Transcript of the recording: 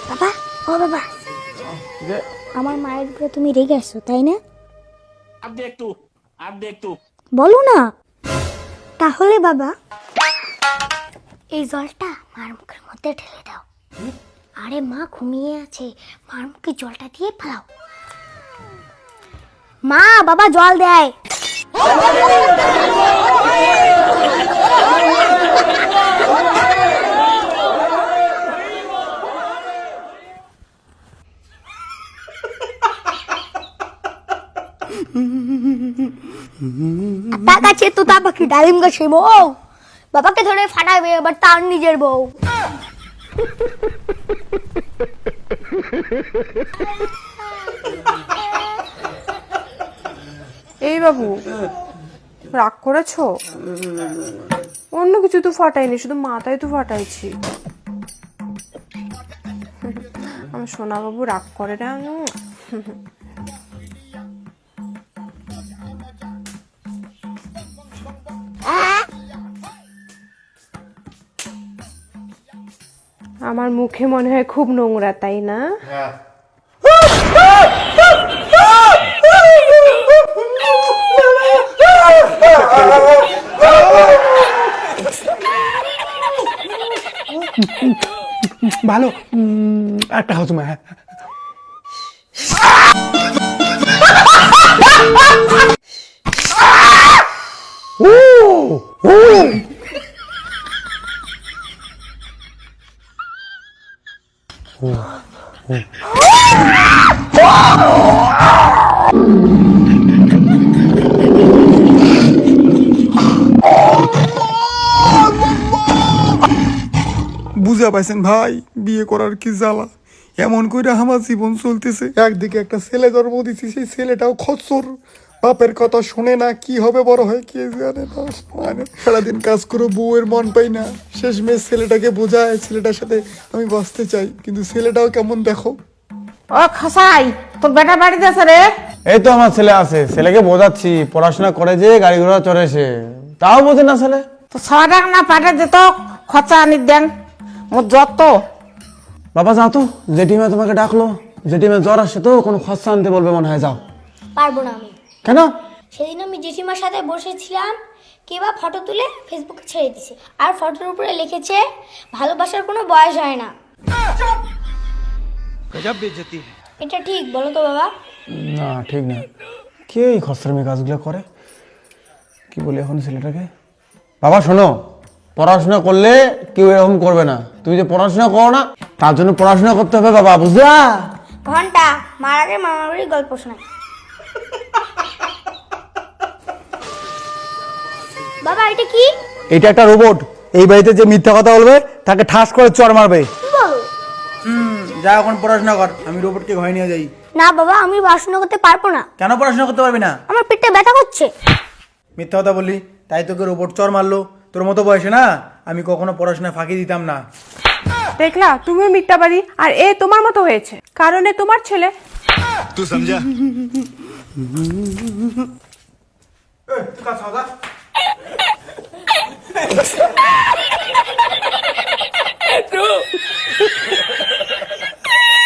বাবা, ও বাবা, আমার মায়ের উপরে তুমি রেগে আসছো তাই না? আর দে একটু বলো না। তাহলে বাবা এই জলটা মার মুখের মধ্যে ঢেলে দাও। আরে মা ঘুমিয়ে আছে, মার মুখে জলটা দিয়ে ফেলাও। মা বাবা জল দেয়। আপনার কাছে তো তা পাখি ডালিম গাছে বউ, বাবাকে ধরে ফাটাবে এবার তার নিজের বউ। এই বাবু, রাগ করেছো? অন্য কিছু তো ফাটাইনি, শুধু মাথায় তো ফাটাইছি। আমার সোনা বাবু রাগ করে না। আমার মুখে মনে হয় খুব নোংরা, তাই না? ভালো একটা হতো মা। বুঝা পাইছেন ভাই, বিয়ে করার কি জ্বালা। এমন করে আমার জীবন চলতেছে। একদিকে একটা ছেলে জন্ম দিচ্ছি, সেই ছেলেটাও খচ্চর, বাপের কথা শুনে না, কি হবে বড় হয় কে জানে না। মানে সারাদিন কাজ করে বউয়ের মন পাই না, শেষমেশ ছেলেটাকে বোঝায় ছেলেটার সাথে আমি বাঁচতে চাই, কিন্তু ছেলেটাও কেমন দেখো। ও খাসাই, তোর বেটা বাড়িতে আছে রে? এই তো আমার ছেলে আছে, ছেলেকে বোঝাচ্ছি পড়াশোনা করে যে গাড়ি ঘোড়া চড়ে সে, তাও বোঝে না ছেলে। তো 6 টাকা না পাঠে দিত, খরচা আনি দেন মোর যত। বাবা যাও তো, জেঠিমা তোমাকে ডাকলো, জেঠিমা জ্বর আসছে তো, কোনো খরচা আনতে বলবে মনে হয়, যাও। পারবো না আমি। কেন? সেদিন আমি জেঠিমার সাথে বসেছিলাম, কেবা ফটো তুলে ফেসবুকে ছেড়ে দিছে, আর ফটোর উপরে লিখেছে ভালোবাসার কোনো বয়স হয় না। এটা ঠিক বলো তো বাবা? না ঠিক না। কে এই খসরামি কাজগুলো করে? কি বলি এখন ছেলেটাকে? বাবা শোনো, পড়াশোনা করলে কেউ এরকম করবে না। তুমি যে পড়াশোনা করো না, তার জন্য পড়াশোনা করতে হবে বাবা, বুঝলা? ঘন্টা মার আগে মামার বাড়ির গল্প শোনায়। বাবা এটা কি? এটা একটা রোবট, এই বাড়িতে যে মিথ্যা কথা বলবে তাকে ঠাস করে চড় মারবে। কি বলো? যা এখন পড়াশোনা কর, আমি রোবটকে ঘরে নিয়ে যাই। না বাবা, আমি পড়াশোনা করতে পারবো না। কেন পড়াশোনা করতে পারবি না? আমার পেটটা ব্যথা করছে। মিথ্যা কথা বললি তাই তোকে রোবট চড় মারলো। তোর মতো বয়সে না আমি কখনো পড়াশোনা ফাঁকি দিতাম না। দেখলা, তুমিও মিথ্যাবাদী, আর এ তোমার মতো হয়েছে, কারণ এ তোমার ছেলে। तू समझा? তুই